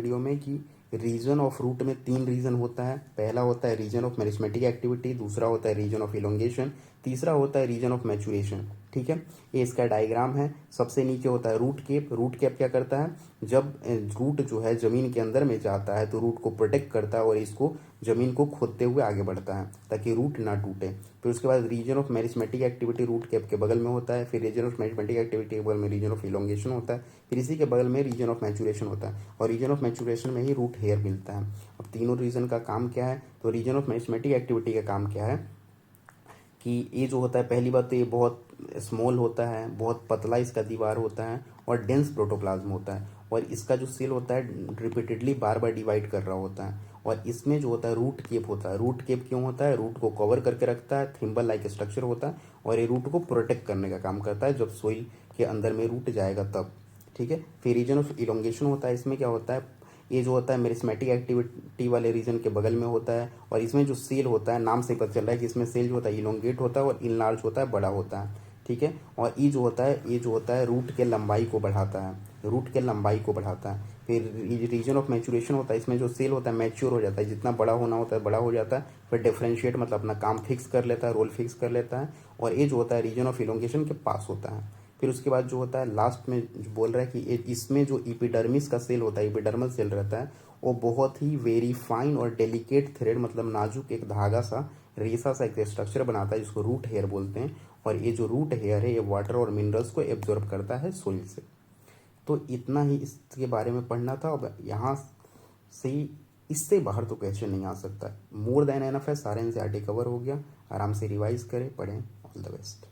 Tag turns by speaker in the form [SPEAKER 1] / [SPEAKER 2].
[SPEAKER 1] Video में कि reason of root में 3 रीजन होता है। पहला होता है रीजन ऑफ मेरिस्मेटिक एक्टिविटी, दूसरा होता है रीजन ऑफ इलोंगेशन, तीसरा होता है रीजन ऑफ मैचुरेशन। ठीक है, ये इसका डायग्राम है। सबसे नीचे होता है रूट केप। रूट केप क्या करता है, जब रूट जो है जमीन के अंदर में जाता है तो रूट को प्रोटेक्ट करता है और इसको जमीन को खोदते हुए आगे बढ़ता है ताकि रूट ना टूटे। फिर उसके बाद region of meristematic activity root cap के बगल में होता है। फिर रीजन ऑफ मेरिस्मेटिक एक्टिविटी के बगल में रीजन ऑफ इलोंगेशन होता है। फिर इसी के बगल में रीजन ऑफ मैचुरेशन होता है और रीजन ऑफ मैचुरेशन में ही रूट हेयर मिलता है। अब तीनों रीजन का काम क्या है, तो रीजन ऑफ मेरिस्मेटिक एक्टिविटी का काम क्या है कि ये जो होता है, पहली बात तो ये बहुत स्मॉल होता है, बहुत पतला इसका दीवार होता है और डेंस प्रोटोप्लाज्म होता है और इसका जो सेल होता है रिपीटेडली बार बार डिवाइड कर रहा होता है। और इसमें जो होता है रूट केप होता है। रूट केप क्यों होता है, रूट को कवर करके रखता है, थिम्बल लाइक स्ट्रक्चर होता है और ये रूट को प्रोटेक्ट करने का काम करता है जब सोइल के अंदर में रूट जाएगा तब। ठीक है, फिर रीजन ऑफ इलोंगेशन होता है। इसमें क्या होता है, ये जो होता है मेरिस्मेटिक एक्टिविटी वाले रीजन के बगल में होता है और इसमें जो सेल होता है, नाम से पता चल रहा है कि इसमें सेल जो होता है इलोंगेट होता है और इनलार्ज होता है, बड़ा होता है। ठीक है, और ये जो होता है रूट के लंबाई को बढ़ाता है, रूट के लंबाई को बढ़ाता है। फिर रीजन ऑफ मैचुरेशन होता है, इसमें जो सेल होता है मैच्योर हो जाता है, जितना बड़ा होना होता है बड़ा हो जाता है, फिर डिफ्रेंशिएट मतलब अपना काम फिक्स कर लेता है, रोल फिक्स कर लेता है। और ये जो होता है रीजन ऑफ इलोंगेशन के पास होता है। फिर उसके बाद जो होता है लास्ट में जो बोल रहा है कि इसमें जो इपिडर्मिस का सेल होता है, इपिडर्मल सेल रहता है, वो बहुत ही वेरी फाइन और डेलिकेट थ्रेड मतलब नाजुक एक धागा सा रेसा सा एक स्ट्रक्चर बनाता है जिसको रूट हेयर बोलते हैं। और ये जो रूट हेयर है ये वाटर और मिनरल्स को एब्जॉर्ब करता है सोइल से। तो इतना ही इसके बारे में पढ़ना था। अब यहाँ से इससे बाहर तो क्वेश्चन नहीं आ सकता। मोर देन एनफ है, सारे एनसीईआरटी कवर हो गया। आराम से रिवाइज करें, पढ़ें। All the best.